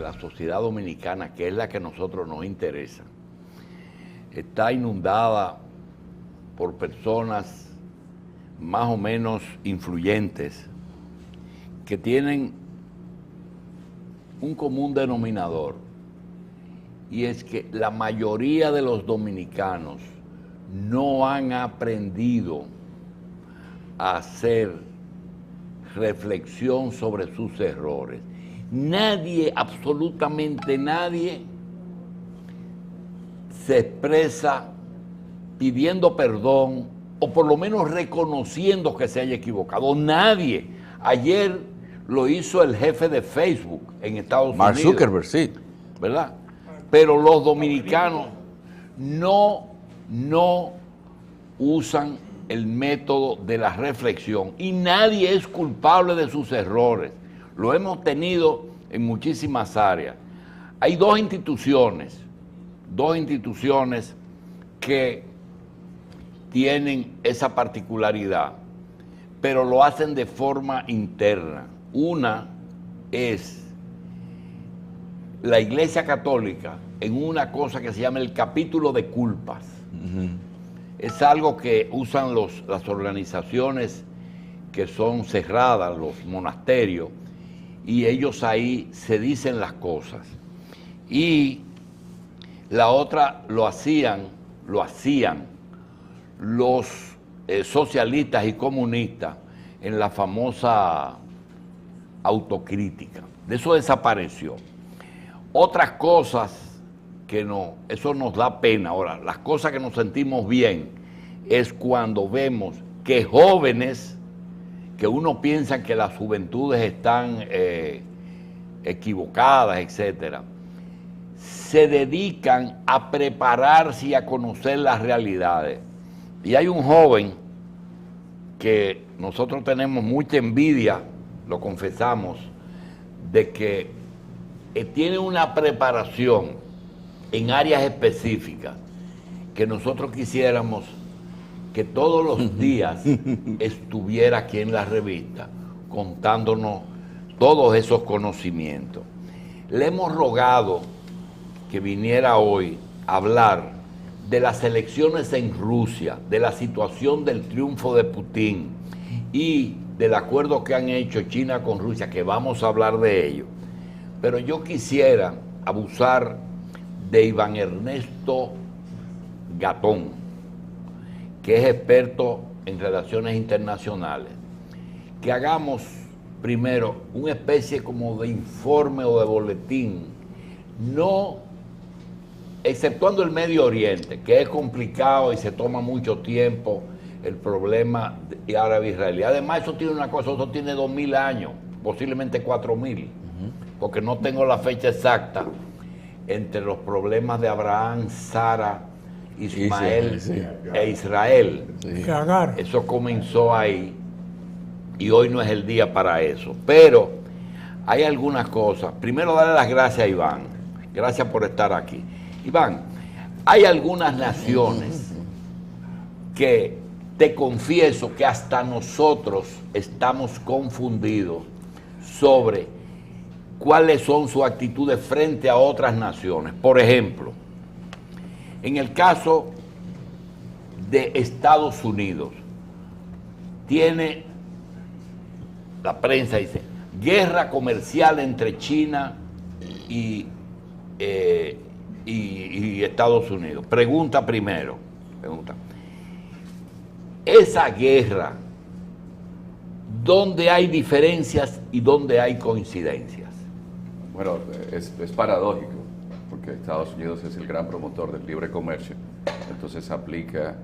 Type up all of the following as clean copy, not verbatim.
la sociedad dominicana, que es la que a nosotros nos interesa, está inundada por personas más o menos influyentes que tienen un común denominador, y es que la mayoría de los dominicanos no han aprendido a hacer reflexión sobre sus errores. Nadie, absolutamente nadie, se expresa pidiendo perdón o por lo menos reconociendo que se haya equivocado. Nadie. Ayer lo hizo el jefe de Facebook en Estados Unidos. Mark Zuckerberg, sí. ¿Verdad? Pero los dominicanos no usan el método de la reflexión y nadie es culpable de sus errores. Lo hemos tenido en muchísimas áreas. Hay dos instituciones que tienen esa particularidad, pero lo hacen de forma interna. Una es la Iglesia Católica en una cosa que se llama el capítulo de culpas. Es algo que usan las organizaciones que son cerradas, los monasterios, y ellos ahí se dicen las cosas. Y la otra lo hacían los socialistas y comunistas en la famosa autocrítica. De eso desapareció. Otras cosas que no, eso nos da pena. Ahora, las cosas que nos sentimos bien es cuando vemos que jóvenes, que uno piensa que las juventudes están equivocadas, etcétera, se dedican a prepararse y a conocer las realidades. Y hay un joven que nosotros tenemos mucha envidia, lo confesamos, de que tiene una preparación en áreas específicas que nosotros quisiéramos que todos los días estuviera aquí en la revista contándonos todos esos conocimientos. Le hemos rogado que viniera hoy a hablar de las elecciones en Rusia, de la situación del triunfo de Putin y del acuerdo que han hecho China con Rusia, que vamos a hablar de ello. Pero yo quisiera abusar de Iván Ernesto Gatón, que es experto en relaciones internacionales, que hagamos primero una especie como de informe o de boletín, no exceptuando el Medio Oriente, que es complicado y se toma mucho tiempo, el problema árabe-israelí. Además, eso tiene una cosa, eso tiene 2000 años, posiblemente 4000, porque no tengo la fecha exacta entre los problemas de Abraham, Sara, Ismael e Israel. Sí. Eso comenzó ahí y hoy no es el día para eso. Pero hay algunas cosas. Primero, darle las gracias a Iván. Gracias por estar aquí. Iván, hay algunas naciones que te confieso que hasta nosotros estamos confundidos sobre cuáles son sus actitudes frente a otras naciones. Por ejemplo, en el caso de Estados Unidos, tiene, la prensa dice, guerra comercial entre China y Estados Unidos. Pregunta primero, esa guerra, ¿dónde hay diferencias y dónde hay coincidencias? Bueno, es paradójico, porque Estados Unidos es el gran promotor del libre comercio, entonces aplica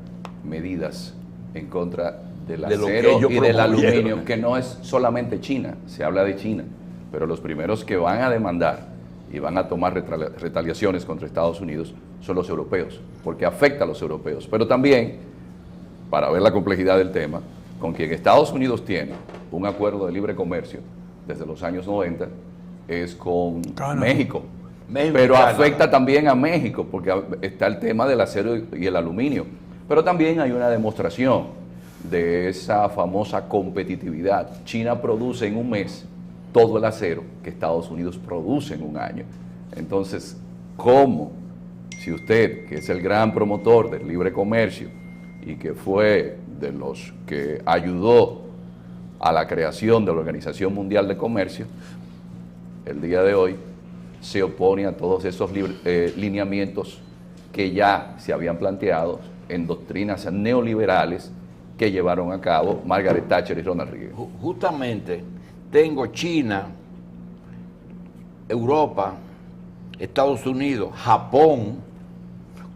medidas en contra del acero y del aluminio, que no es solamente China, se habla de China, pero los primeros que van a demandar y van a tomar retaliaciones contra Estados Unidos son los europeos, porque afecta a los europeos, pero también, para ver la complejidad del tema, con quien Estados Unidos tiene un acuerdo de libre comercio desde los años 90, es con México. Pero afecta también a México, porque está el tema del acero y el aluminio. Pero también hay una demostración de esa famosa competitividad. China produce en un mes todo el acero que Estados Unidos produce en un año. Entonces, ¿cómo? Si usted, que es el gran promotor del libre comercio y que fue de los que ayudó a la creación de la Organización Mundial de Comercio, el día de hoy se opone a todos esos lineamientos que ya se habían planteado en doctrinas neoliberales que llevaron a cabo Margaret Thatcher y Ronald Reagan? Justamente tengo China, Europa, Estados Unidos, Japón,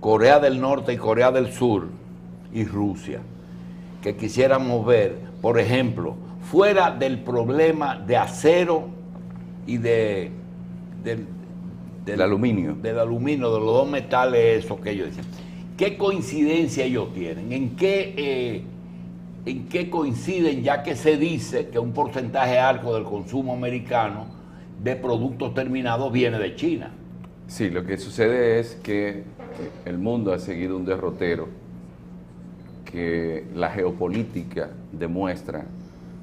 Corea del Norte y Corea del Sur y Rusia, que quisiéramos ver, por ejemplo, fuera del problema de acero y del aluminio. Del aluminio, de los dos metales esos que ellos dicen. ¿Qué coincidencia ellos tienen? ¿En qué coinciden, ya que se dice que un porcentaje alto del consumo americano de productos terminados viene de China? Sí, lo que sucede es que el mundo ha seguido un derrotero que la geopolítica demuestra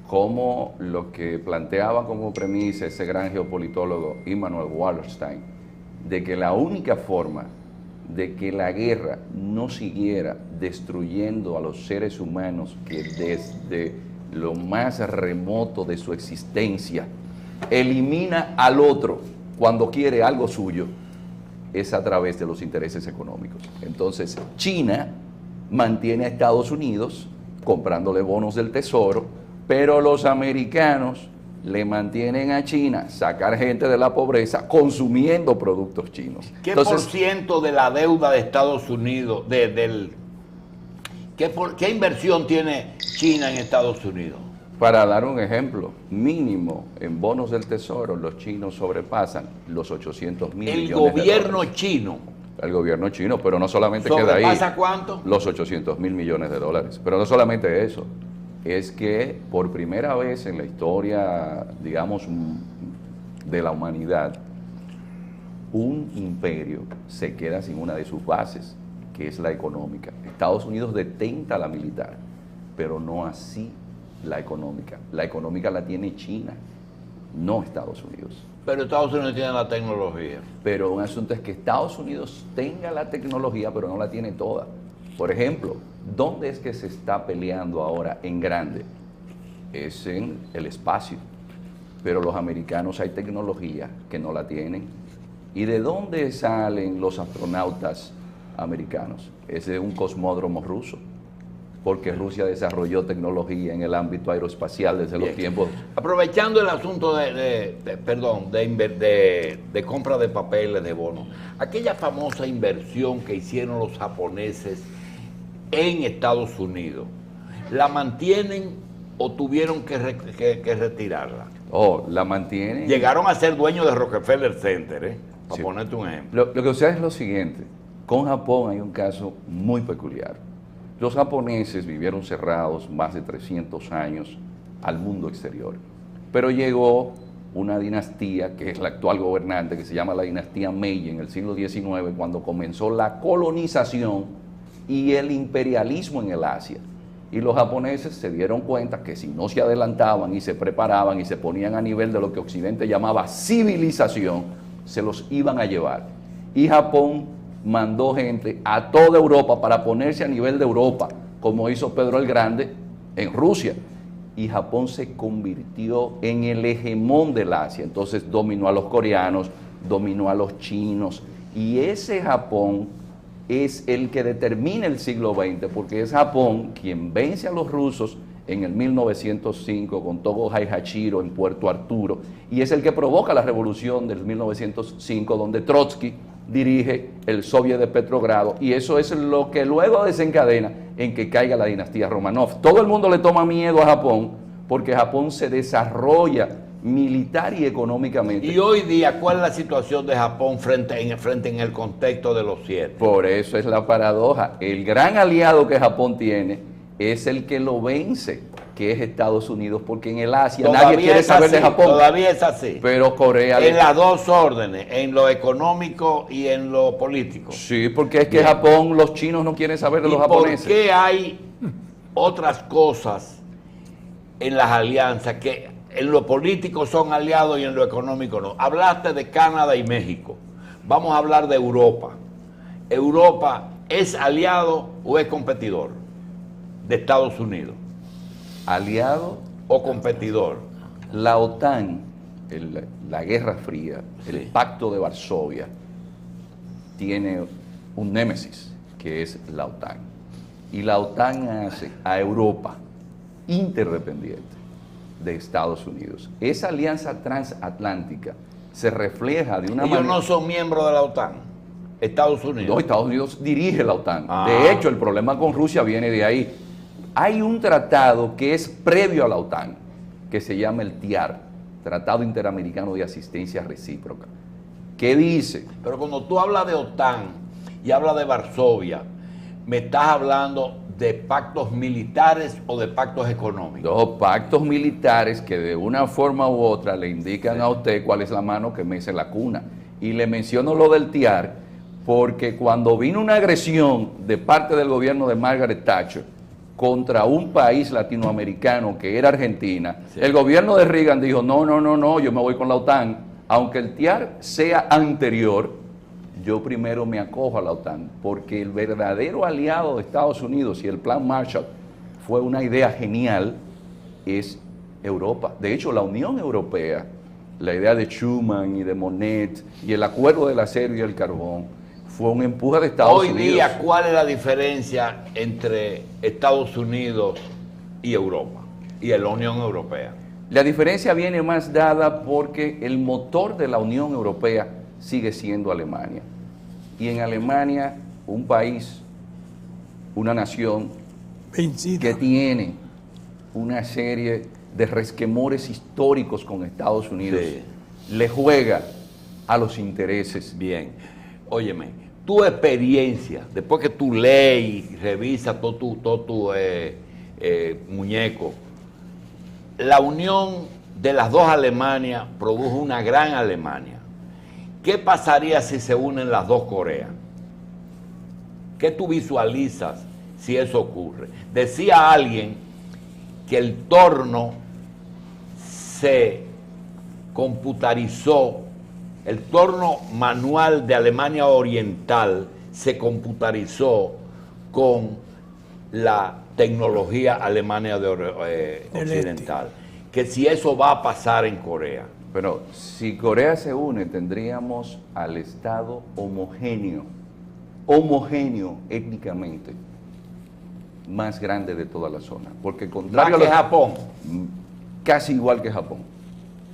cómo lo que planteaba como premisa ese gran geopolitólogo Immanuel Wallerstein, de que la única forma de que la guerra no siguiera destruyendo a los seres humanos que desde lo más remoto de su existencia elimina al otro cuando quiere algo suyo, es a través de los intereses económicos. Entonces, China mantiene a Estados Unidos comprándole bonos del tesoro, pero los americanos le mantienen a China sacar gente de la pobreza consumiendo productos chinos. ¿Qué por ciento de la deuda de Estados Unidos, qué inversión tiene China en Estados Unidos? Para dar un ejemplo, mínimo en bonos del tesoro, los chinos sobrepasan los 800 mil millones de dólares. ¿El gobierno chino? El gobierno chino, pero no solamente queda ahí. ¿Sobrepasa cuánto? Los 800 mil millones de dólares. Pero no solamente eso, es que por primera vez en la historia, digamos, de la humanidad, un imperio se queda sin una de sus bases, que es la económica. Estados Unidos detenta la militar, pero no así la económica. La económica la tiene China, no Estados Unidos. Pero Estados Unidos tiene la tecnología. Pero un asunto es que Estados Unidos tenga la tecnología, pero no la tiene toda. Por ejemplo, ¿dónde es que se está peleando ahora en grande? Es en el espacio. Pero los americanos hay tecnología que no la tienen. ¿Y de dónde salen los astronautas americanos? Es de un cosmódromo ruso, porque Rusia desarrolló tecnología en el ámbito aeroespacial desde los tiempos. Aprovechando el asunto de compra de papeles, de bonos, aquella famosa inversión que hicieron los japoneses en Estados Unidos, ¿la mantienen o tuvieron que retirarla? Oh, la mantienen. Llegaron a ser dueños de Rockefeller Center, para ponerte un ejemplo. Lo que sucede es lo siguiente, con Japón hay un caso muy peculiar. Los japoneses vivieron cerrados más de 300 años al mundo exterior, pero llegó una dinastía que es la actual gobernante, que se llama la dinastía Meiji, en el siglo XIX, cuando comenzó la colonización y el imperialismo en el Asia. Y los japoneses se dieron cuenta que si no se adelantaban y se preparaban y se ponían a nivel de lo que Occidente llamaba civilización, se los iban a llevar. Y Japón mandó gente a toda Europa para ponerse a nivel de Europa, como hizo Pedro el Grande en Rusia. Y Japón se convirtió en el hegemón del Asia. Entonces dominó a los coreanos, dominó a los chinos. Y ese Japón es el que determina el siglo XX, porque es Japón quien vence a los rusos en el 1905 con Togo Haihachiro en Puerto Arturo, y es el que provoca la revolución del 1905, donde Trotsky dirige el Soviet de Petrogrado, y eso es lo que luego desencadena en que caiga la dinastía Romanov. Todo el mundo le toma miedo a Japón porque Japón se desarrolla militar y económicamente. Y hoy día, ¿cuál es la situación de Japón frente en el contexto de los 7? Por eso es la paradoja. El gran aliado que Japón tiene es el que lo vence, que es Estados Unidos, porque en el Asia nadie quiere saber de Japón. Todavía es así. Pero Corea... En las dos órdenes, en lo económico y en lo político. Sí, porque es que Japón, los chinos no quieren saber de los japoneses. ¿Por qué hay otras cosas en las alianzas que en lo político son aliados y en lo económico no. Hablaste de Canadá y México. Vamos a hablar de Europa. ¿Europa es aliado o es competidor de Estados Unidos? ¿Aliado o competidor? La OTAN, la Guerra Fría, Sí. el Pacto de Varsovia, tiene un némesis, que es la OTAN. Y la OTAN hace a Europa interdependiente de Estados Unidos. Esa alianza transatlántica se refleja de una Ellos manera... no son miembros de la OTAN, Estados Unidos. No, Estados Unidos dirige la OTAN. Ah. De hecho, el problema con Rusia viene de ahí. Hay un tratado que es previo a la OTAN, que se llama el TIAR, Tratado Interamericano de Asistencia Recíproca. ¿Qué dice? Pero cuando tú hablas de OTAN y hablas de Varsovia, ¿me estás hablando de pactos militares o de pactos económicos? Dos pactos militares que de una forma u otra le indican Sí. a usted cuál es la mano que mece la cuna. Y le menciono lo del TIAR porque cuando vino una agresión de parte del gobierno de Margaret Thatcher contra un país latinoamericano que era Argentina, Sí. el gobierno de Reagan dijo, no, yo me voy con la OTAN. Aunque el TIAR sea anterior, yo primero me acojo a la OTAN, porque el verdadero aliado de Estados Unidos y el Plan Marshall fue una idea genial, es Europa. De hecho, la Unión Europea, la idea de Schuman y de Monnet y el acuerdo del acero y el carbón, fue un empuje de Estados Hoy Unidos. día, ¿cuál es la diferencia entre Estados Unidos y Europa y la Unión Europea? La diferencia viene más dada porque el motor de la Unión Europea sigue siendo Alemania. Y en Alemania, un país, una nación Vencida. que tiene una serie de resquemores históricos con Estados Unidos, Sí. le juega a los intereses. Bien, óyeme, tu experiencia, después que tú lees y revisas todo tu muñeco, la unión de las dos Alemanias produjo una gran Alemania. ¿Qué pasaría si se unen las dos Coreas? ¿Qué tú visualizas si eso ocurre? Decía alguien que el torno se computarizó, el torno manual de Alemania Oriental se computarizó con la tecnología Alemania Occidental. Que si eso va a pasar en Corea. Pero si Corea se une, tendríamos al Estado homogéneo étnicamente, más grande de toda la zona. Porque contrario Más que a Japón. casi igual que Japón.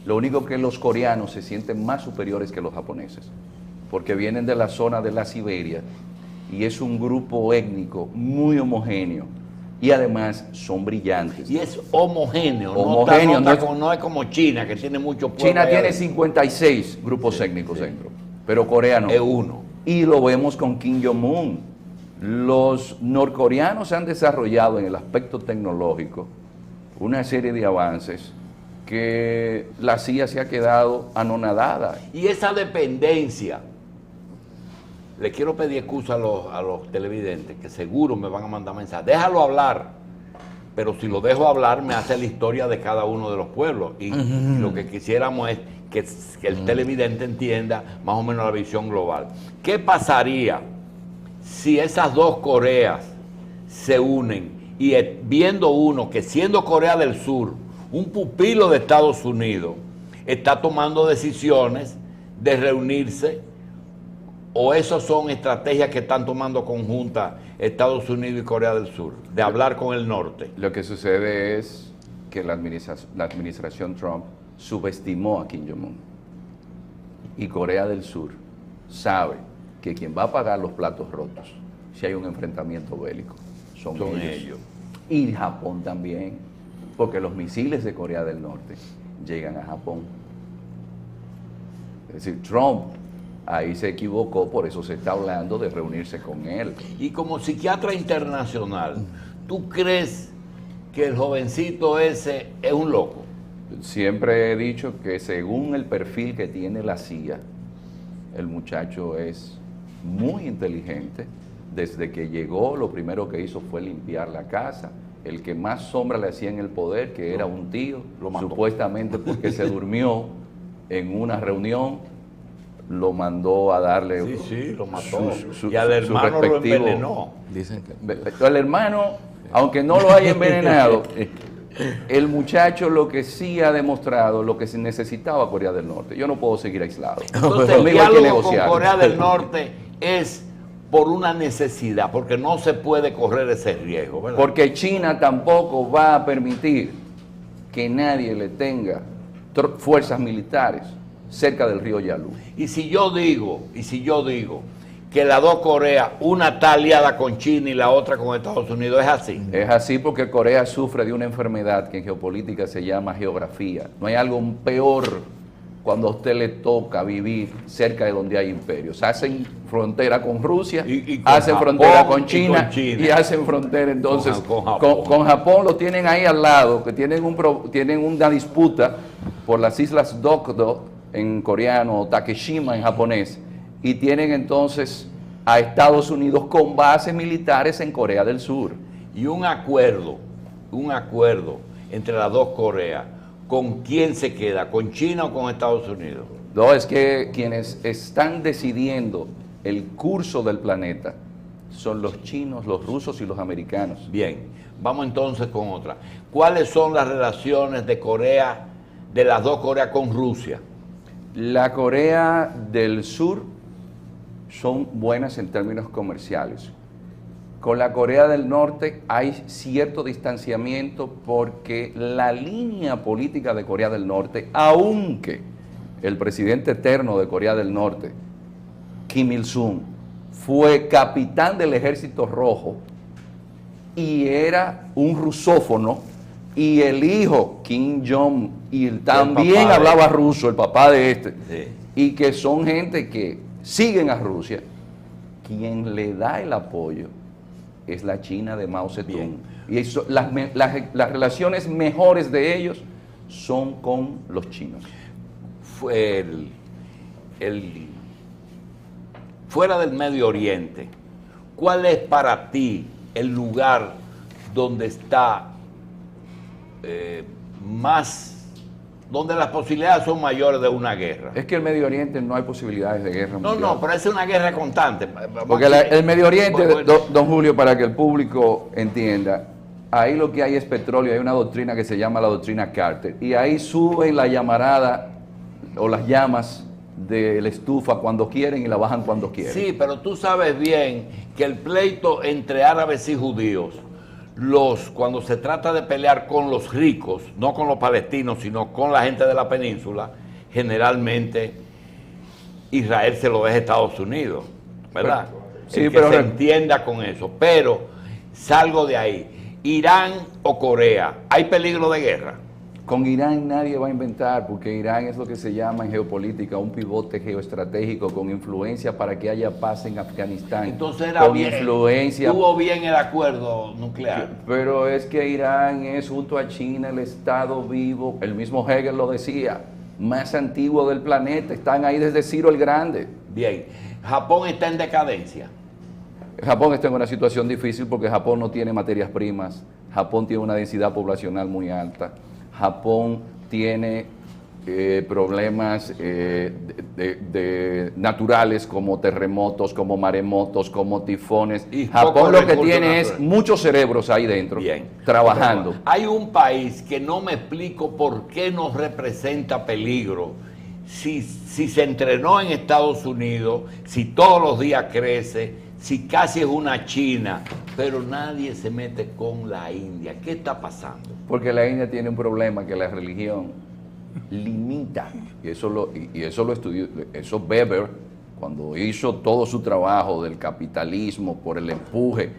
Lo único que los coreanos se sienten más superiores que los japoneses, porque vienen de la zona de la Siberia y es un grupo étnico muy homogéneo y además son brillantes. Y es homogéneo. Homogéneo, No es como China, que tiene muchos pueblos. China allá tiene adentro. 56 grupos étnicos dentro, pero Corea no. Es uno. Y lo vemos con Kim Jong-un. Los norcoreanos han desarrollado en el aspecto tecnológico una serie de avances que la CIA se ha quedado anonadada. Y esa dependencia, le quiero pedir excusa a los televidentes, que seguro me van a mandar mensajes. Déjalo hablar, pero si lo dejo hablar, me hace la historia de cada uno de los pueblos. Y lo que quisiéramos es que el televidente entienda más o menos la visión global. ¿Qué pasaría si esas dos Coreas se unen y viendo uno que siendo Corea del Sur, un pupilo de Estados Unidos, está tomando decisiones de reunirse, o esas son estrategias que están tomando conjuntas Estados Unidos y Corea del Sur, de hablar con el norte? Lo que sucede es que la administración Trump subestimó a Kim Jong-un. Y Corea del Sur sabe que quien va a pagar los platos rotos si hay un enfrentamiento bélico son ellos. Y Japón también, porque los misiles de Corea del Norte llegan a Japón. Es decir, Trump ahí se equivocó, por eso se está hablando de reunirse con él. Y como psiquiatra internacional, ¿tú crees que el jovencito ese es un loco? Siempre he dicho que según el perfil que tiene la CIA, el muchacho es muy inteligente. Desde que llegó, lo primero que hizo fue limpiar la casa, el que más sombra le hacía en el poder, que era un tío, supuestamente porque se durmió en una reunión, lo mandó a darle... Sí, lo mató. Y al hermano lo envenenó. Dicen que... El hermano, aunque no lo haya envenenado, el muchacho lo que sí ha demostrado, lo que se necesitaba Corea del Norte. Yo no puedo seguir aislado. Entonces el diálogo con Corea del Norte es por una necesidad, porque no se puede correr ese riesgo, ¿verdad? Porque China tampoco va a permitir que nadie le tenga fuerzas militares cerca del río Yalu. Y si yo digo que las dos Coreas, una está aliada con China y la otra con Estados Unidos, ¿es así? Es así porque Corea sufre de una enfermedad que en geopolítica se llama geografía. No hay algo peor cuando a usted le toca vivir cerca de donde hay imperios. Hacen frontera con Rusia, y con hacen Japón, frontera con China, y hacen frontera entonces con Japón. Lo tienen ahí al lado, que tienen una disputa por las islas Dokdo en coreano o Takeshima en japonés, y tienen entonces a Estados Unidos con bases militares en Corea del Sur. Y un acuerdo entre las dos Coreas, ¿con quién se queda? ¿Con China o con Estados Unidos? No, es que quienes están decidiendo el curso del planeta son los chinos, los rusos y los americanos. Bien, vamos entonces con otra. ¿Cuáles son las relaciones de Corea, de las dos Coreas con Rusia? La Corea del Sur son buenas en términos comerciales. Con la Corea del Norte hay cierto distanciamiento porque la línea política de Corea del Norte, aunque el presidente eterno de Corea del Norte, Kim Il-sung, fue capitán del Ejército Rojo y era un rusófono, y el hijo, Kim Jong-il, también hablaba ruso, el papá de este, sí. Y que son gente que siguen a Rusia, quien le da el apoyo es la China de Mao Zedong. Bien. Y eso, las relaciones mejores de ellos son con los chinos. Fuera del Medio Oriente, ¿cuál es para ti el lugar donde está donde las posibilidades son mayores de una guerra? Es que el Medio Oriente no hay posibilidades de guerra mundial. No, pero es una guerra constante. Porque el Medio Oriente, don Julio, para que el público entienda, ahí lo que hay es petróleo. Hay una doctrina que se llama la doctrina Carter, y ahí suben la llamarada o las llamas de la estufa cuando quieren y la bajan cuando quieren. Sí, pero tú sabes bien que el pleito entre árabes y judíos, cuando se trata de pelear con los ricos, no con los palestinos, sino con la gente de la península, generalmente Israel se lo deja a Estados Unidos, ¿verdad? Sí, pero se entienda con eso. Pero salgo de ahí. Irán o Corea, ¿hay peligro de guerra? Con Irán nadie va a inventar, porque Irán es lo que se llama en geopolítica un pivote geoestratégico con influencia para que haya paz en Afganistán. Entonces era bien, tuvo bien el acuerdo nuclear. Pero es que Irán es, junto a China, el estado vivo, el mismo Hegel lo decía, más antiguo del planeta. Están ahí desde Ciro el Grande. Bien. ¿Japón está en decadencia? Japón está en una situación difícil porque Japón no tiene materias primas. Japón tiene una densidad poblacional muy alta. Japón tiene problemas naturales como terremotos, como maremotos, como tifones. Y Japón lo que tiene es muchos cerebros ahí dentro, trabajando. Pero hay un país que no me explico por qué nos representa peligro. Si se entrenó en Estados Unidos, si todos los días crece, si casi es una China, pero nadie se mete con la India. ¿Qué está pasando? Porque la India tiene un problema, que la religión limita, y eso lo estudió, eso Weber, cuando hizo todo su trabajo del capitalismo por el empuje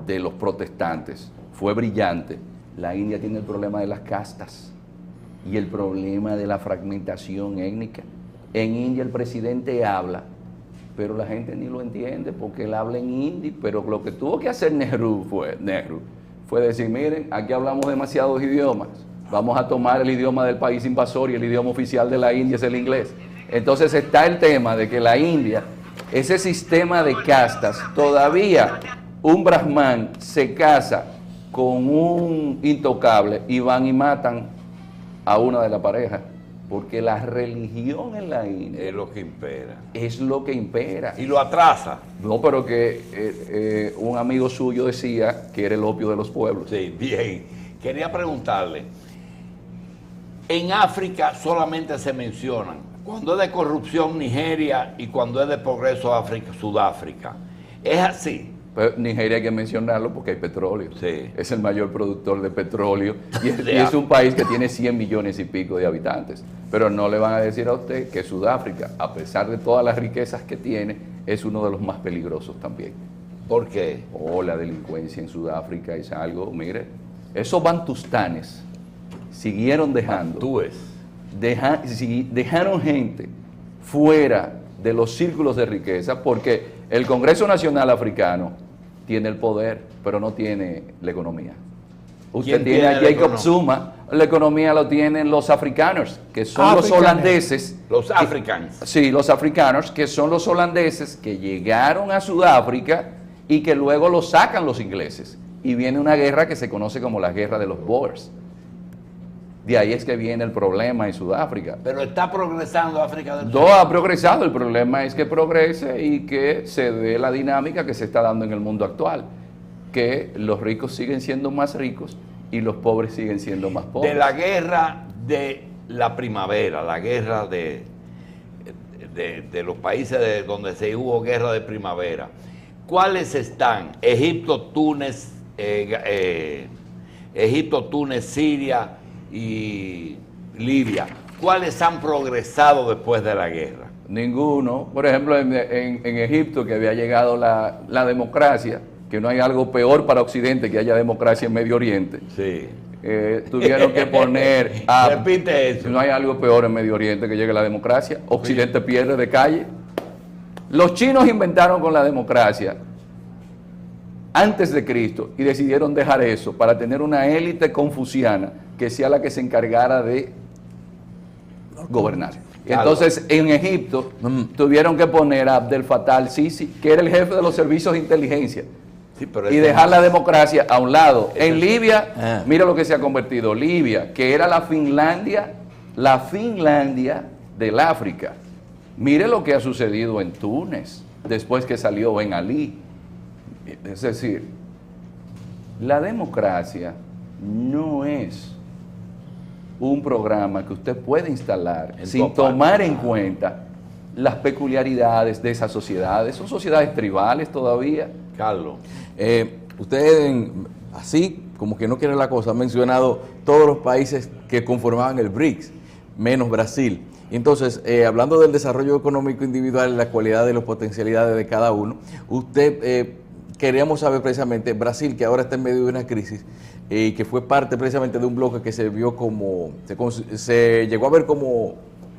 de los protestantes, fue brillante. La India tiene el problema de las castas y el problema de la fragmentación étnica. En India el presidente habla, pero la gente ni lo entiende porque él habla en hindi. Pero lo que tuvo que hacer Nehru fue decir, miren, aquí hablamos demasiados idiomas, vamos a tomar el idioma del país invasor y el idioma oficial de la India es el inglés. Entonces está el tema de que la India, ese sistema de castas, todavía un brahman se casa con un intocable y van y matan a una de la pareja, porque la religión en la India es lo que impera. Es lo que impera. Y lo atrasa. No, pero que un amigo suyo decía que era el opio de los pueblos. Sí, bien. Quería preguntarle, en África solamente se mencionan, cuando es de corrupción Nigeria y cuando es de progreso África, Sudáfrica. ¿Es así? Pero Nigeria hay que mencionarlo porque hay petróleo. Sí. Es el mayor productor de petróleo y es un país que tiene 100 millones y pico de habitantes. Pero no le van a decir a usted que Sudáfrica, a pesar de todas las riquezas que tiene, es uno de los más peligrosos también. ¿Por qué? La delincuencia en Sudáfrica es algo, mire, esos bantustanes siguieron dejando, dejaron gente fuera de los círculos de riqueza porque el Congreso Nacional Africano tiene el poder, pero no tiene la economía. Usted tiene a Jacob Zuma, la economía lo tienen los africanos, que son los holandeses. Los africanos. Sí, los africanos, que son los holandeses que llegaron a Sudáfrica y que luego los sacan los ingleses. Y viene una guerra que se conoce como la guerra de los Boers. De ahí es que viene el problema en Sudáfrica. Pero está progresando África del Sur. No ha progresado, el problema es que progrese y que se dé la dinámica que se está dando en el mundo actual, que los ricos siguen siendo más ricos y los pobres siguen siendo más pobres. De la guerra de la primavera, la guerra de los países donde se hubo guerra de primavera, ¿cuáles están? Egipto, Túnez, Siria y Libia. ¿Cuáles han progresado después de la guerra? Ninguno. Por ejemplo, en Egipto, que había llegado la democracia, que no hay algo peor para Occidente que haya democracia en Medio Oriente. Sí. Tuvieron que poner... Repite eso. No hay algo peor en Medio Oriente que llegue la democracia. Occidente pierde de calle. Los chinos inventaron con la democracia antes de Cristo y decidieron dejar eso para tener una élite confuciana que sea la que se encargara de gobernar. Entonces, en Egipto tuvieron que poner a Abdel Fattah al-Sisi, que era el jefe de los servicios de inteligencia, y dejar la democracia a un lado. En Libia, mira lo que se ha convertido. Libia, que era la Finlandia del África. Mire lo que ha sucedido en Túnez, después que salió Ben Ali. Es decir, la democracia no es un programa que usted puede instalar sin tomar en cuenta las peculiaridades de esas sociedades. Son sociedades tribales todavía. Carlos. Usted, así como que no quiere la cosa, ha mencionado todos los países que conformaban el BRICS, menos Brasil. Entonces, hablando del desarrollo económico individual, la cualidad de las potencialidades de cada uno, usted... queríamos saber precisamente, Brasil, que ahora está en medio de una crisis, y que fue parte precisamente de un bloque que se vio como, se llegó a ver como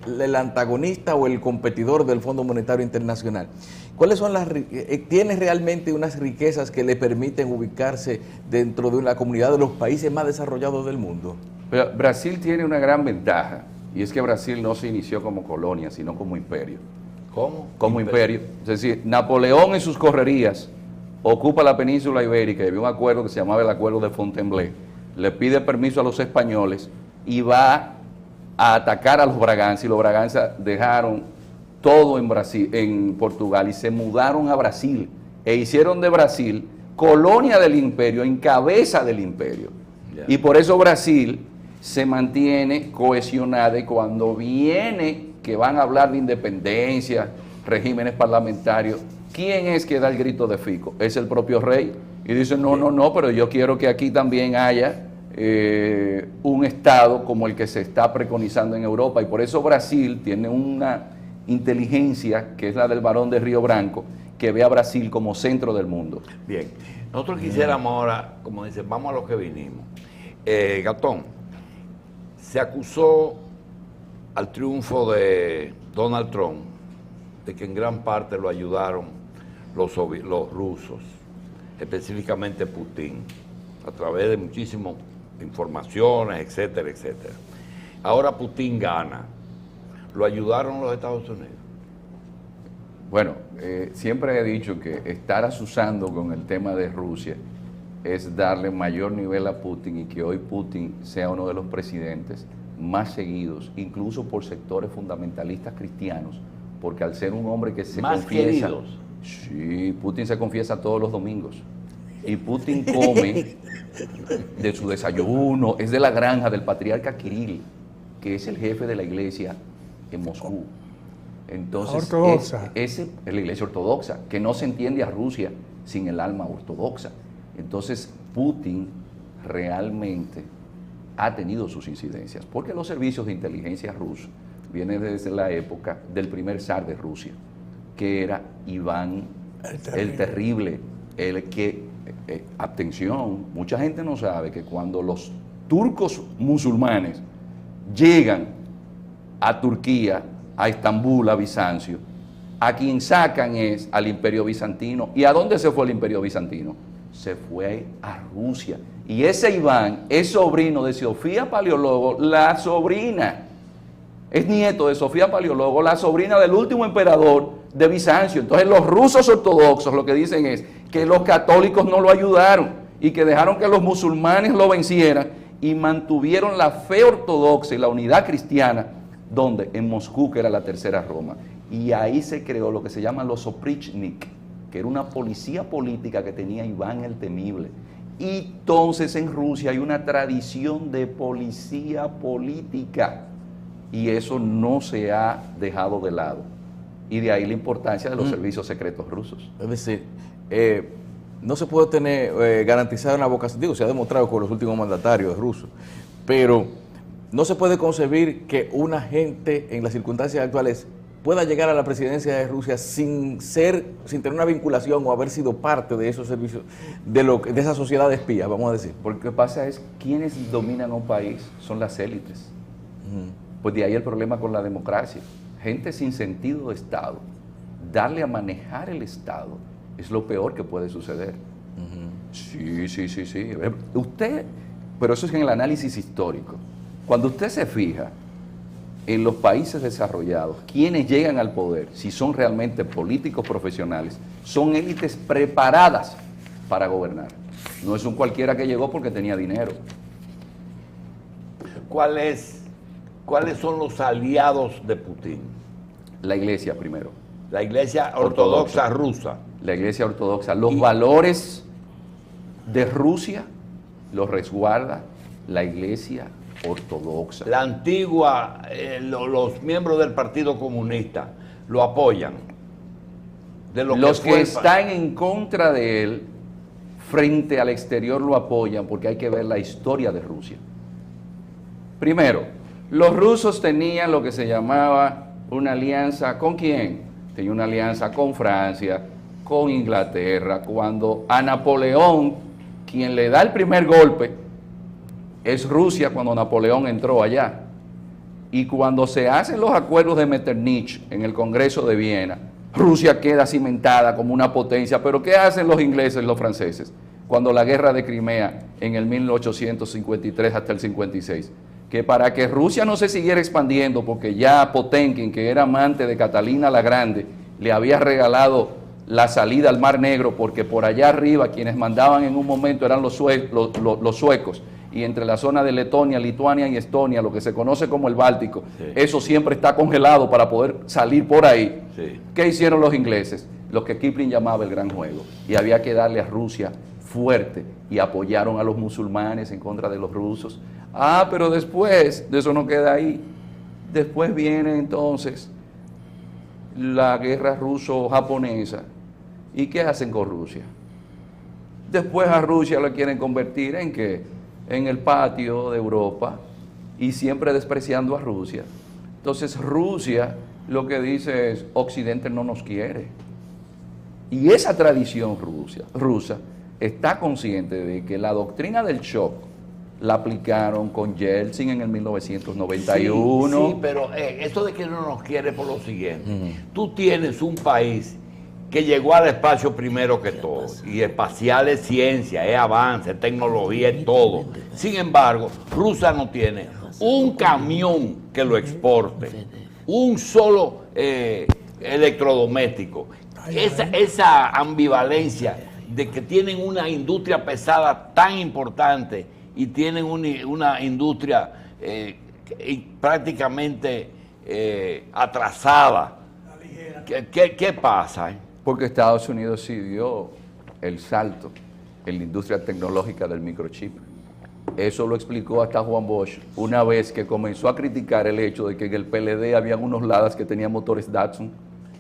el antagonista o el competidor del Fondo Monetario Internacional. ¿Cuáles son tiene realmente unas riquezas que le permiten ubicarse dentro de la comunidad de los países más desarrollados del mundo? Pero Brasil tiene una gran ventaja, y es que Brasil no se inició como colonia, sino como imperio. ¿Cómo? Como imperio. Es decir, Napoleón en sus correrías ocupa la península ibérica y había un acuerdo que se llamaba el Acuerdo de Fontainebleau. Le pide permiso a los españoles y va a atacar a los Braganza, y los Braganza dejaron todo en Brasil, en Portugal, y se mudaron a Brasil e hicieron de Brasil colonia del imperio, en cabeza del imperio. Yeah. Y por eso Brasil se mantiene cohesionada, y cuando viene que van a hablar de independencia, regímenes parlamentarios, ¿quién es que da el grito de Fico? Es el propio rey. Y dice, no, pero yo quiero que aquí también haya un Estado como el que se está preconizando en Europa. Y por eso Brasil tiene una inteligencia, que es la del Barón de Río Branco, que ve a Brasil como centro del mundo. Bien. Nosotros quisiéramos ahora, como dice, vamos a lo que vinimos. Gatón, se acusó al triunfo de Donald Trump de que en gran parte lo ayudaron los rusos, específicamente Putin, a través de muchísimas informaciones, etcétera, etcétera. Ahora Putin gana. ¿Lo ayudaron los Estados Unidos? Bueno, siempre he dicho que estar asusando con el tema de Rusia es darle mayor nivel a Putin y que hoy Putin sea uno de los presidentes más seguidos, incluso por sectores fundamentalistas cristianos, porque al ser un hombre que se más confiesa... queridos. Sí, Putin se confiesa todos los domingos. Y Putin come de su desayuno, es de la granja del patriarca Kirill, que es el jefe de la iglesia en Moscú. Entonces, ortodoxa. Es la iglesia ortodoxa, que no se entiende a Rusia sin el alma ortodoxa. Entonces, Putin realmente ha tenido sus incidencias, porque los servicios de inteligencia rusos vienen desde la época del primer zar de Rusia, que era Iván el Terrible, el que, atención, mucha gente no sabe que cuando los turcos musulmanes llegan a Turquía, a Estambul, a Bizancio, a quien sacan es al Imperio Bizantino. ¿Y a dónde se fue el Imperio Bizantino? Se fue a Rusia. Y ese Iván es sobrino de Sofía Paleólogo, la sobrina. Es nieto de Sofía Paleólogo, la sobrina del último emperador de Bizancio. Entonces los rusos ortodoxos lo que dicen es que los católicos no lo ayudaron y que dejaron que los musulmanes lo vencieran y mantuvieron la fe ortodoxa y la unidad cristiana, donde en Moscú, que era la tercera Roma. Y ahí se creó lo que se llaman los oprichnik, que era una policía política que tenía Iván el Temible. Y entonces en Rusia hay una tradición de policía política y eso no se ha dejado de lado. Y de ahí la importancia de los servicios secretos rusos. Es decir, no se puede garantizar una vocación, digo, se ha demostrado con los últimos mandatarios rusos, pero no se puede concebir que una gente en las circunstancias actuales pueda llegar a la presidencia de Rusia sin tener una vinculación o haber sido parte de esos servicios, de esa sociedad de espías, vamos a decir. Porque lo que pasa es, quienes dominan un país son las élites. Pues de ahí el problema con la democracia. Gente sin sentido de Estado, darle a manejar el Estado es lo peor que puede suceder. Sí. Usted, pero eso es en el análisis histórico. Cuando usted se fija en los países desarrollados, quienes llegan al poder, si son realmente políticos profesionales, son élites preparadas para gobernar. No es un cualquiera que llegó porque tenía dinero. ¿Cuáles son los aliados de Putin? La iglesia primero. La iglesia ortodoxa rusa. La iglesia ortodoxa. Los valores de Rusia los resguarda la iglesia ortodoxa. La antigua, los miembros del Partido Comunista lo apoyan. Los que están en contra de él, frente al exterior lo apoyan, porque hay que ver la historia de Rusia. Primero, los rusos tenían lo que se llamaba una alianza, ¿con quién? Tenía una alianza con Francia, con Inglaterra. Cuando a Napoleón, quien le da el primer golpe, es Rusia cuando Napoleón entró allá. Y cuando se hacen los acuerdos de Metternich en el Congreso de Viena, Rusia queda cimentada como una potencia. Pero ¿qué hacen los ingleses y los franceses? Cuando la guerra de Crimea en el 1853 hasta el 56, que para que Rusia no se siguiera expandiendo, porque ya Potemkin, que era amante de Catalina la Grande, le había regalado la salida al Mar Negro, porque por allá arriba quienes mandaban en un momento eran los suecos, y entre la zona de Letonia, Lituania y Estonia, lo que se conoce como el Báltico, eso siempre está congelado para poder salir por ahí. ¿Qué hicieron los ingleses? Lo que Kipling llamaba el gran juego, y había que darle a Rusia fuerte, y apoyaron a los musulmanes en contra de los rusos. Pero después, de eso no queda ahí, después viene entonces la guerra ruso-japonesa. ¿Y qué hacen con Rusia? Después a Rusia la quieren convertir en ¿qué? En el patio de Europa, y siempre despreciando a Rusia. Entonces Rusia lo que dice es, Occidente no nos quiere. Y esa tradición rusa está consciente de que la doctrina del shock la aplicaron con Yeltsin en el 1991. Sí, pero eso de que no nos quiere por lo siguiente. Tú tienes un país que llegó al espacio primero que todo, y espacial es ciencia, es avance, es tecnología, es todo. Sin embargo, Rusia no tiene un camión que lo exporte, un solo electrodoméstico. Esa ambivalencia de que tienen una industria pesada tan importante y tienen una industria prácticamente atrasada. ¿Qué pasa? Porque Estados Unidos sí dio el salto en la industria tecnológica del microchip. Eso lo explicó hasta Juan Bosch una vez que comenzó a criticar el hecho de que en el PLD habían unos Ladas que tenían motores Datsun.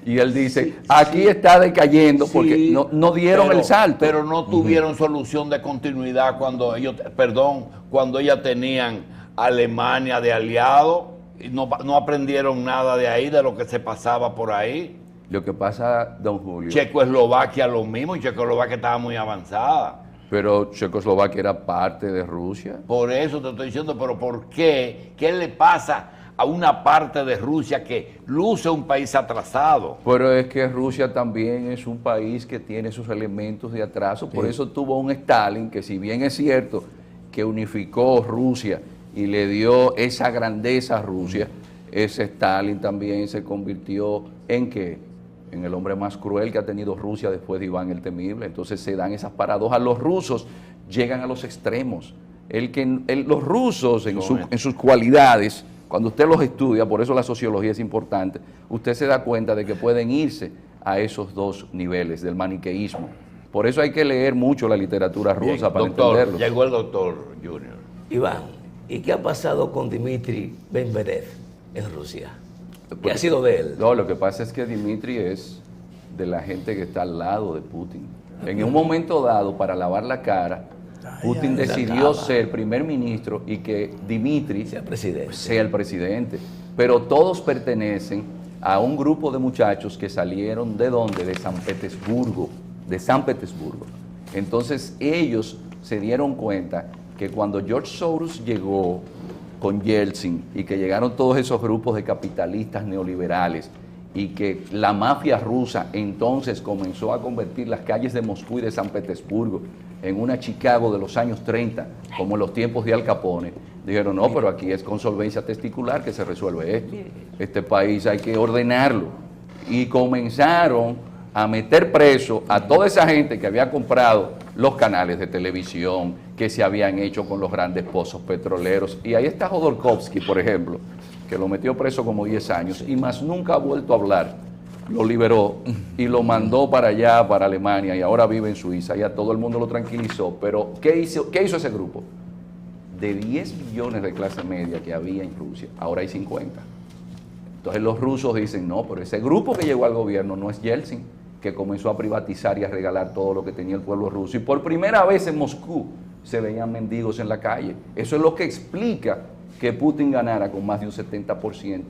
Y él dice, aquí está decayendo porque no dieron el salto. Pero no tuvieron solución de continuidad cuando ellos tenían Alemania de aliado. Y no aprendieron nada de ahí, de lo que se pasaba por ahí. Lo que pasa, don Julio... Checoslovaquia lo mismo, y Checoslovaquia estaba muy avanzada. Pero Checoslovaquia era parte de Rusia. Por eso te estoy diciendo, pero ¿por qué? ¿Qué le pasa a una parte de Rusia que luce un país atrasado? Pero es que Rusia también es un país que tiene sus elementos de atraso. Por eso tuvo un Stalin que, si bien es cierto que unificó Rusia y le dio esa grandeza a Rusia, ese Stalin también se convirtió en ¿qué? En el hombre más cruel que ha tenido Rusia después de Iván el Temible. Entonces se dan esas paradojas. Los rusos llegan a los extremos. Los rusos en sus cualidades, cuando usted los estudia, por eso la sociología es importante, usted se da cuenta de que pueden irse a esos dos niveles del maniqueísmo. Por eso hay que leer mucho la literatura rusa para entenderlo. Llegó el doctor Junior. Iván, ¿y qué ha pasado con Dmitry Medvedev en Rusia? ¿Qué ha sido de él? No, lo que pasa es que Dmitry es de la gente que está al lado de Putin. En un momento dado, para lavar la cara, Putin decidió ser primer ministro y que Dmitry sea el presidente. Pero todos pertenecen a un grupo de muchachos que salieron ¿de dónde? De San Petersburgo. Entonces ellos se dieron cuenta que cuando George Soros llegó con Yeltsin y que llegaron todos esos grupos de capitalistas neoliberales y que la mafia rusa entonces comenzó a convertir las calles de Moscú y de San Petersburgo en una Chicago de los años 30, como en los tiempos de Al Capone, dijeron, no, pero aquí es con solvencia testicular que se resuelve esto. Este país hay que ordenarlo. Y comenzaron a meter preso a toda esa gente que había comprado los canales de televisión, que se habían hecho con los grandes pozos petroleros. Y ahí está Jodorkovsky, por ejemplo, que lo metió preso como 10 años y más nunca ha vuelto a hablar. Lo liberó y lo mandó para allá, para Alemania, y ahora vive en Suiza. Ya todo el mundo lo tranquilizó. Pero ¿qué hizo ese grupo? De 10 millones de clase media que había en Rusia, ahora hay 50. Entonces los rusos dicen, no, pero ese grupo que llegó al gobierno no es Yeltsin, que comenzó a privatizar y a regalar todo lo que tenía el pueblo ruso. Y por primera vez en Moscú se veían mendigos en la calle. Eso es lo que explica que Putin ganara con más de un 70%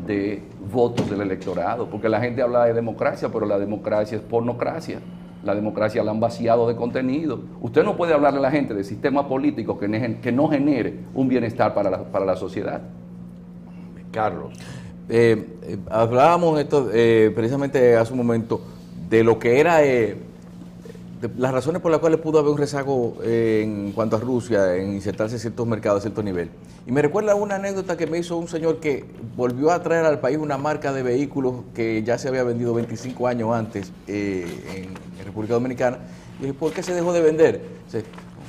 de votos del electorado. Porque la gente habla de democracia, pero la democracia es pornocracia. La democracia la han vaciado de contenido. Usted no puede hablarle a la gente de sistema político que no genere un bienestar para la sociedad. Carlos. Hablábamos esto precisamente hace un momento de lo que era las razones por las cuales pudo haber un rezago en cuanto a Rusia en insertarse en ciertos mercados a cierto nivel. Y me recuerda una anécdota que me hizo un señor que volvió a traer al país una marca de vehículos que ya se había vendido 25 años antes en República Dominicana. Y dije, ¿por qué se dejó de vender?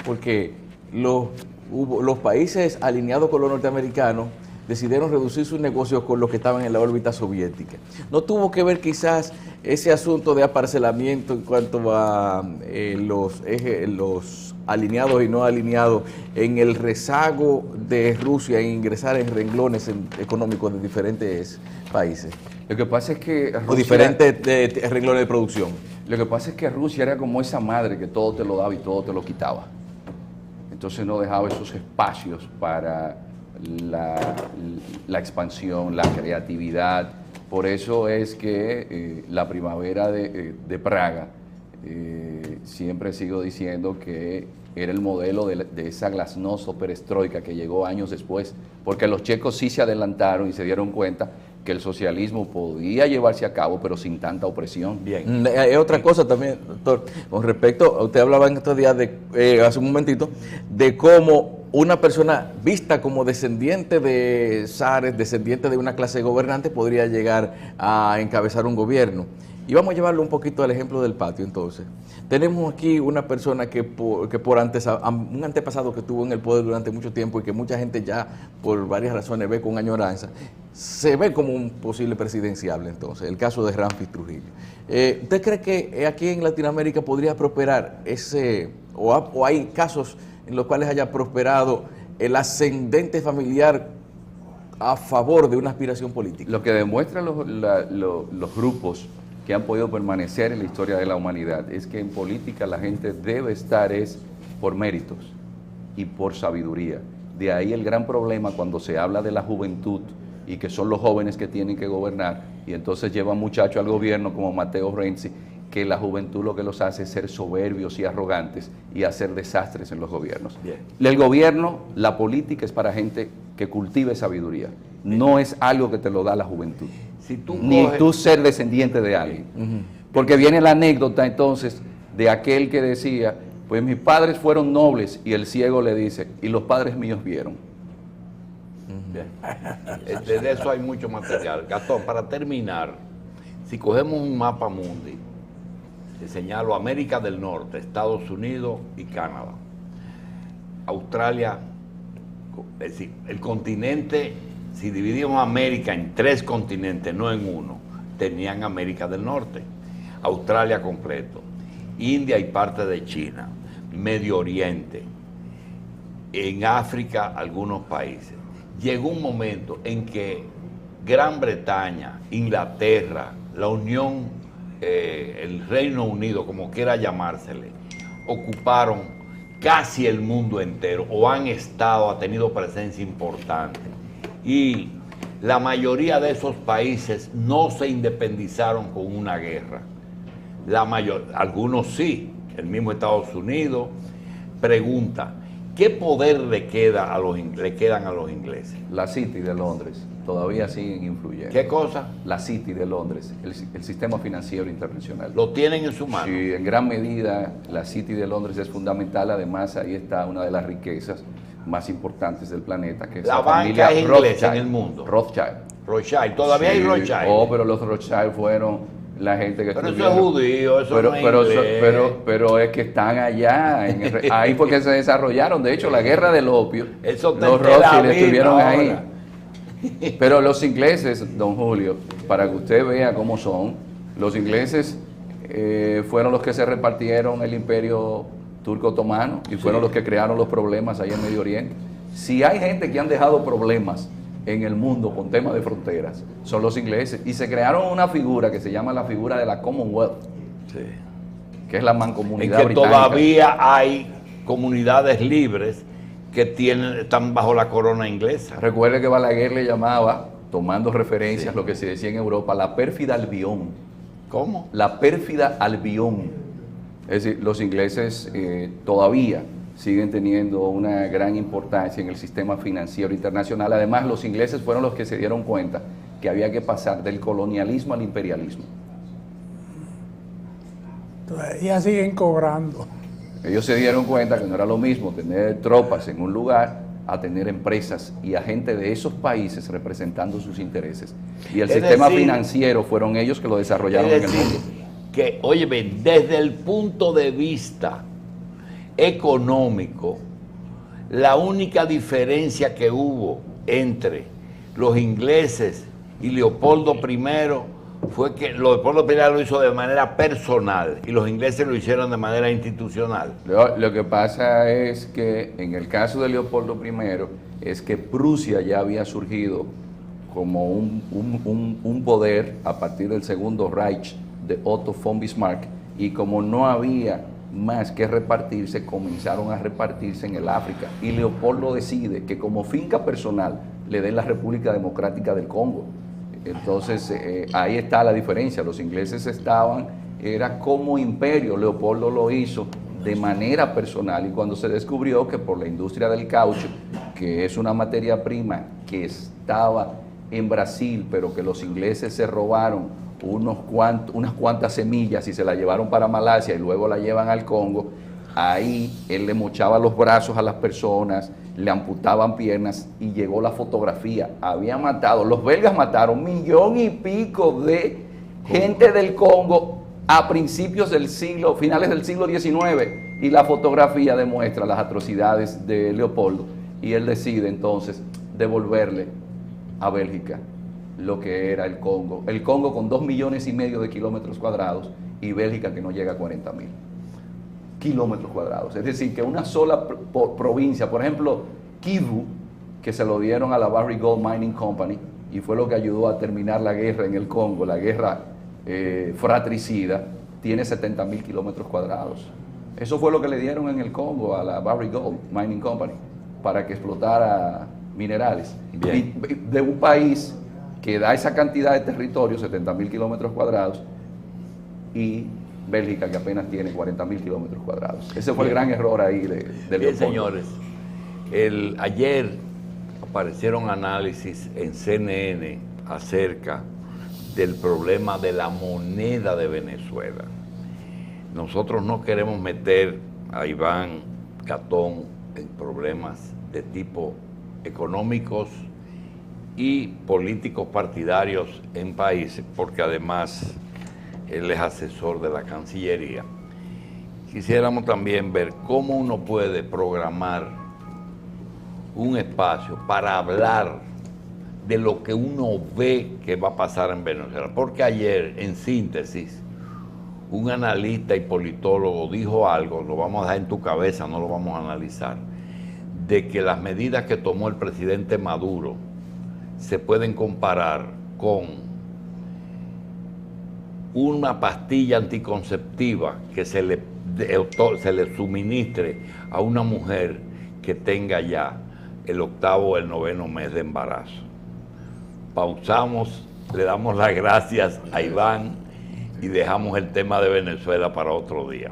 Porque los países alineados con los norteamericanos decidieron reducir sus negocios con los que estaban en la órbita soviética. ¿No tuvo que ver quizás ese asunto de aparcelamiento en cuanto a los alineados y no alineados en el rezago de Rusia en ingresar en renglones económicos de diferentes países? Lo que pasa es que Rusia, o diferentes renglones de producción. Lo que pasa es que Rusia era como esa madre que todo te lo daba y todo te lo quitaba. Entonces no dejaba esos espacios para la expansión, la creatividad. Por eso es que la primavera de Praga, siempre sigo diciendo que era el modelo de esa glasnost o perestroika que llegó años después, porque los checos sí se adelantaron y se dieron cuenta que el socialismo podía llevarse a cabo, pero sin tanta opresión. Bien. Hay otra cosa también, doctor, con respecto, usted hablaba en estos días, hace un momentito, de cómo una persona vista como descendiente de zares, descendiente de una clase gobernante, podría llegar a encabezar un gobierno. Y vamos a llevarlo un poquito al ejemplo del patio, entonces. Tenemos aquí una persona que por un antepasado que estuvo en el poder durante mucho tiempo y que mucha gente ya, por varias razones, ve con añoranza, se ve como un posible presidenciable, entonces, el caso de Ramfis Trujillo. ¿Usted cree que aquí en Latinoamérica podría prosperar o hay casos en los cuales haya prosperado el ascendente familiar a favor de una aspiración política? Lo que demuestran los grupos que han podido permanecer en la historia de la humanidad es que en política la gente debe estar por méritos y por sabiduría. De ahí el gran problema cuando se habla de la juventud y que son los jóvenes que tienen que gobernar y entonces llevan muchachos al gobierno como Matteo Renzi, que la juventud lo que los hace es ser soberbios y arrogantes y hacer desastres en los gobiernos. Bien. El gobierno, la política es para gente que cultive sabiduría, no es algo que te lo da la juventud. Ni tú ser descendiente de alguien. Porque viene la anécdota entonces de aquel que decía, pues mis padres fueron nobles, y el ciego le dice, y los padres míos vieron. De eso hay mucho material. Gastón, para terminar, si cogemos un mapa mundi, te señalo América del Norte, Estados Unidos y Canadá. Australia, es decir, el continente, si dividimos América en 3 continentes, no en uno, tenían América del Norte, Australia completo, India y parte de China, Medio Oriente, en África algunos países. Llegó un momento en que Gran Bretaña, Inglaterra, la Unión, el Reino Unido, como quiera llamársele, ocuparon casi el mundo entero, o han tenido presencia importante. Y la mayoría de esos países no se independizaron con una guerra. Algunos sí, el mismo Estados Unidos. Pregunta, ¿qué poder le quedan a los ingleses? La City de Londres todavía siguen influyendo. ¿Qué cosa? La City de Londres, el sistema financiero internacional. ¿Lo tienen en su mano? Sí, en gran medida la City de Londres es fundamental. Además, ahí está una de las riquezas más importantes del planeta, que es la banca es inglesa en el mundo. Rothschild. Todavía hay Rothschild. Oh, pero los Rothschild fueron la gente que pero eso es judío, eso no es inglés. Pero es que están allá, ahí porque se desarrollaron. De hecho, la guerra del opio, los Rothschild estuvieron ahí. Pero los ingleses, don Julio, para que usted vea cómo son, los ingleses fueron los que se repartieron el imperio turco otomano y fueron los que crearon los problemas ahí en Medio Oriente. Si hay gente que han dejado problemas en el mundo con temas de fronteras, son los ingleses. Y se crearon una figura que se llama la figura de la Commonwealth, que es la mancomunidad británica. Todavía hay comunidades libres que están bajo la corona inglesa. Recuerde que Balaguer le llamaba, tomando referencias a lo que se decía en Europa, la pérfida Albión. ¿Cómo? La pérfida Albión. Es decir, los ingleses todavía siguen teniendo una gran importancia en el sistema financiero internacional. Además, los ingleses fueron los que se dieron cuenta que había que pasar del colonialismo al imperialismo. Todavía siguen cobrando. Ellos se dieron cuenta que no era lo mismo tener tropas en un lugar a tener empresas y a gente de esos países representando sus intereses. Y el sistema financiero fueron ellos que lo desarrollaron en el mundo. Que, óyeme, desde el punto de vista económico, la única diferencia que hubo entre los ingleses y Leopoldo I fue que Leopoldo I lo hizo de manera personal y los ingleses lo hicieron de manera institucional. Lo que pasa es que en el caso de Leopoldo I es que Prusia ya había surgido como un poder a partir del Segundo Reich de Otto von Bismarck, y como no había más que repartirse, comenzaron a repartirse en el África, y Leopoldo decide que como finca personal le den la República Democrática del Congo. Entonces ahí está la diferencia. Los ingleses era como imperio, Leopoldo lo hizo de manera personal, y cuando se descubrió que por la industria del caucho, que es una materia prima que estaba en Brasil, pero que los ingleses se robaron unas cuantas semillas y se las llevaron para Malasia y luego la llevan al Congo, Ahí él le mochaba los brazos a las personas, le amputaban piernas y llegó la fotografía. Había matado, los belgas mataron 1,000,000 y pico de gente del Congo a principios del siglo, finales del siglo XIX. Y la fotografía demuestra las atrocidades de Leopoldo. Y él decide entonces devolverle a Bélgica lo que era el Congo. El Congo con 2,5 millones de kilómetros cuadrados y Bélgica que no llega a 40,000 kilómetros cuadrados. Es decir, que una sola provincia, por ejemplo, Kivu, que se lo dieron a la Barrick Gold Mining Company y fue lo que ayudó a terminar la guerra en el Congo, la guerra fratricida, tiene 70,000 kilómetros cuadrados. Eso fue lo que le dieron en el Congo a la Barrick Gold Mining Company para que explotara minerales. Y de un país que da esa cantidad de territorio, 70,000 kilómetros cuadrados, y Bélgica que apenas tiene 40,000 kilómetros cuadrados. Ese fue el gran error ahí de Bien, señores, ayer aparecieron análisis en CNN acerca del problema de la moneda de Venezuela. Nosotros no queremos meter a Iván Catón en problemas de tipo económicos y políticos partidarios en países, porque además él es asesor de la Cancillería. Quisiéramos también ver cómo uno puede programar un espacio para hablar de lo que uno ve que va a pasar en Venezuela. Porque ayer, en síntesis, un analista y politólogo dijo algo, lo vamos a dejar en tu cabeza, no lo vamos a analizar, de que las medidas que tomó el presidente Maduro se pueden comparar con una pastilla anticonceptiva que se le suministre a una mujer que tenga ya el 8º o el 9º mes de embarazo. Pausamos, le damos las gracias a Iván y dejamos el tema de Venezuela para otro día.